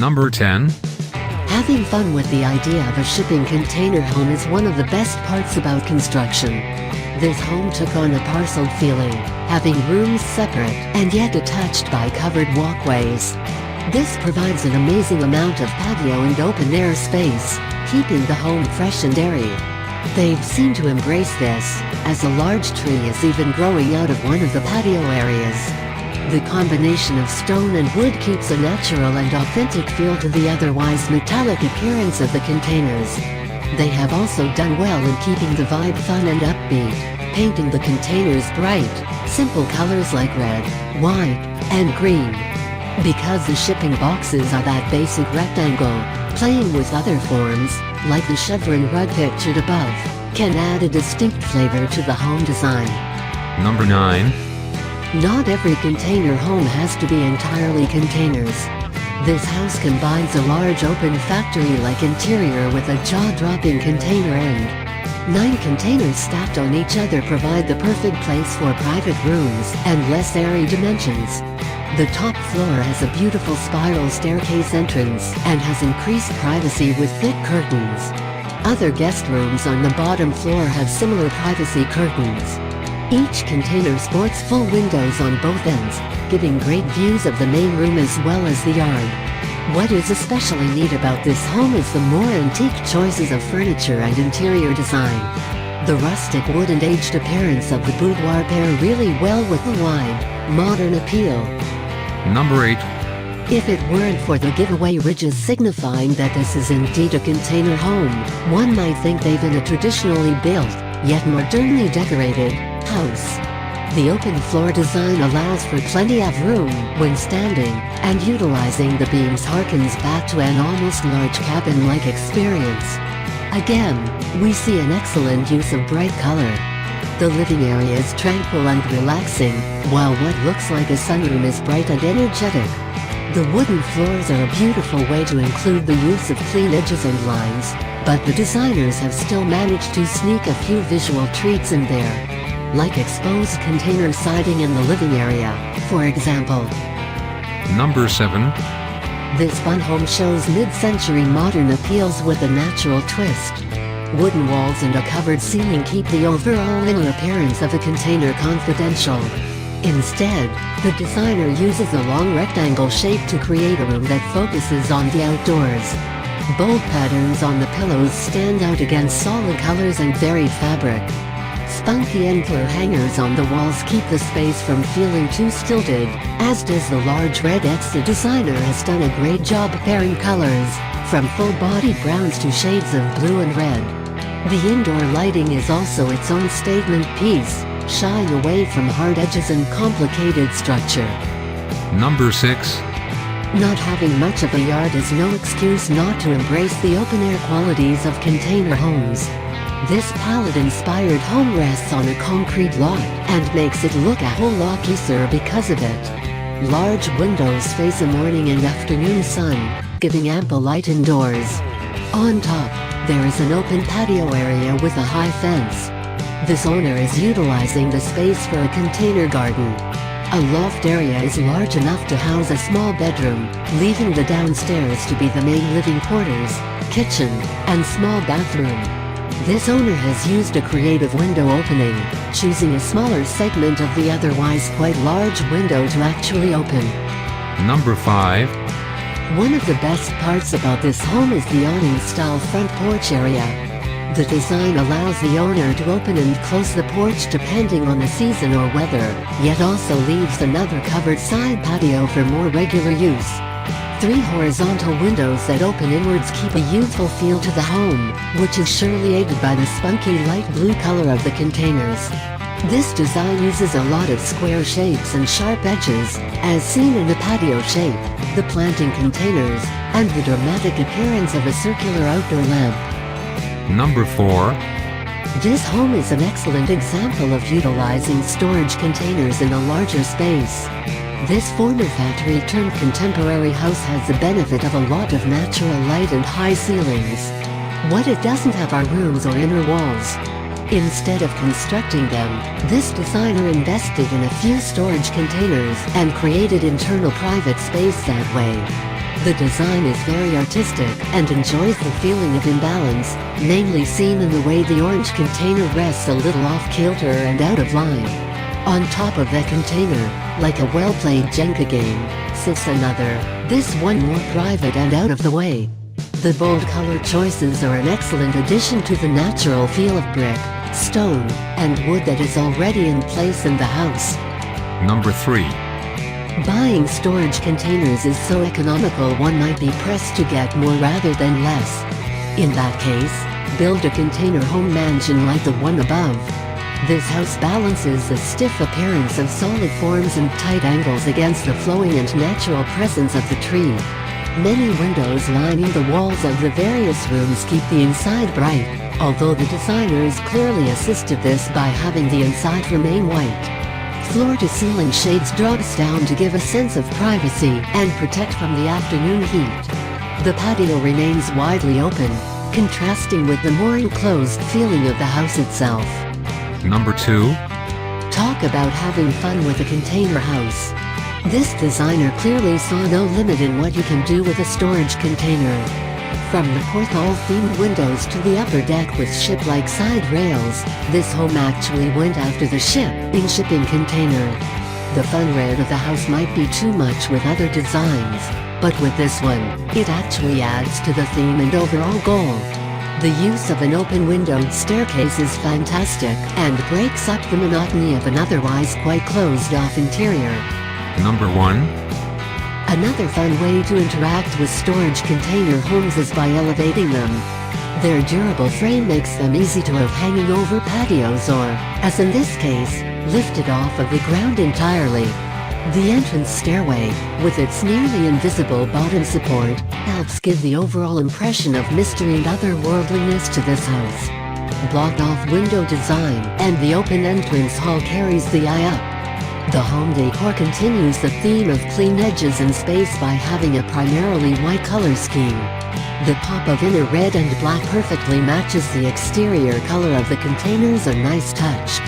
Number 10. Having fun with the idea of a shipping container home is one of the best parts about construction. This home took on a parceled feeling, having rooms separate and yet attached by covered walkways. This provides an amazing amount of patio and open-air space, keeping the home fresh and airy. They've seemed to embrace this, as a large tree is even growing out of one of the patio areas. The combination of stone and wood keeps a natural and authentic feel to the otherwise metallic appearance of the containers. They have also done well in keeping the vibe fun and upbeat, painting the containers bright, simple colors like red, white, and green. Because the shipping boxes are that basic rectangle, playing with other forms, like the chevron rug pictured above, can add a distinct flavor to the home design. Number 9. Not every container home has to be entirely containers. This house combines a large open factory-like interior with a jaw-dropping container end. 9 containers stacked on each other provide the perfect place for private rooms and less airy dimensions. The top floor has a beautiful spiral staircase entrance and has increased privacy with thick curtains. Other guest rooms on the bottom floor have similar privacy curtains. Each container sports full windows on both ends, giving great views of the main room as well as the yard. What is especially neat about this home is the more antique choices of furniture and interior design. The rustic wood and aged appearance of the boudoir pair really well with the wide, modern appeal. Number 8. If it weren't for the giveaway ridges signifying that this is indeed a container home, one might think they've been a traditionally built, yet modernly decorated, house. The open floor design allows for plenty of room when standing, and utilizing the beams harkens back to an almost large cabin-like experience. Again, we see an excellent use of bright color. The living area is tranquil and relaxing, while what looks like a sunroom is bright and energetic. The wooden floors are a beautiful way to include the use of clean edges and lines, but the designers have still managed to sneak a few visual treats in there, like exposed container siding in the living area, for example. Number 7. This fun home shows mid-century modern appeals with a natural twist. Wooden walls and a covered ceiling keep the overall inner appearance of a container confidential. Instead, the designer uses a long rectangle shape to create a room that focuses on the outdoors. Bold patterns on the pillows stand out against solid colors and varied fabric. Spunky Endler hangers on the walls keep the space from feeling too stilted, as does the large red X. The designer has done a great job pairing colors, from full-bodied browns to shades of blue and red. The indoor lighting is also its own statement piece, shying away from hard edges and complicated structure. Number 6. Not having much of a yard is no excuse not to embrace the open-air qualities of container homes. This palette-inspired home rests on a concrete lot and makes it look a whole lot nicer because of it. Large windows face a morning and afternoon sun, giving ample light indoors. On top, there is an open patio area with a high fence. This owner is utilizing the space for a container garden. A loft area is large enough to house a small bedroom, leaving the downstairs to be the main living quarters, kitchen, and small bathroom. This owner has used a creative window opening, choosing a smaller segment of the otherwise quite large window to actually open. Number 5. One of the best parts about this home is the awning-style front porch area. The design allows the owner to open and close the porch depending on the season or weather, yet also leaves another covered side patio for more regular use. 3 horizontal windows that open inwards keep a youthful feel to the home, which is surely aided by the spunky light blue color of the containers. This design uses a lot of square shapes and sharp edges, as seen in the patio shape, the planting containers, and the dramatic appearance of a circular outdoor lamp. Number 4. This home is an excellent example of utilizing storage containers in a larger space. This former factory-turned-contemporary house has the benefit of a lot of natural light and high ceilings. What it doesn't have are rooms or inner walls. Instead of constructing them, this designer invested in a few storage containers and created internal private space that way. The design is very artistic and enjoys the feeling of imbalance, mainly seen in the way the orange container rests a little off-kilter and out of line. On top of the container, like a well-played Jenga game, sits another, this one more private and out of the way. The bold color choices are an excellent addition to the natural feel of brick, stone, and wood that is already in place in the house. Number 3. Buying storage containers is so economical one might be pressed to get more rather than less. In that case, build a container home mansion like the one above. This house balances the stiff appearance of solid forms and tight angles against the flowing and natural presence of the tree. Many windows lining the walls of the various rooms keep the inside bright, although the designers clearly assisted this by having the inside remain white. Floor-to-ceiling shades drops down to give a sense of privacy and protect from the afternoon heat. The patio remains widely open, contrasting with the more enclosed feeling of the house itself. Number 2. Talk about having fun with a container house. This designer clearly saw no limit in what you can do with a storage container. From the Porthole-themed windows to the upper deck with ship-like side rails, this home actually went after the ship in shipping container. The fun red of the house might be too much with other designs, but with this one, it actually adds to the theme and overall goal. The use of an open-windowed staircase is fantastic and breaks up the monotony of an otherwise quite closed-off interior. Number 1. Another fun way to interact with storage container homes is by elevating them. Their durable frame makes them easy to have hanging over patios or, as in this case, lifted off of the ground entirely. The entrance stairway, with its nearly invisible bottom support, helps give the overall impression of mystery and otherworldliness to this house. Blocked-off window design and the open entrance hall carries the eye up. The home decor continues the theme of clean edges and space by having a primarily white color scheme. The pop of inner red and black perfectly matches the exterior color of the containers, a nice touch.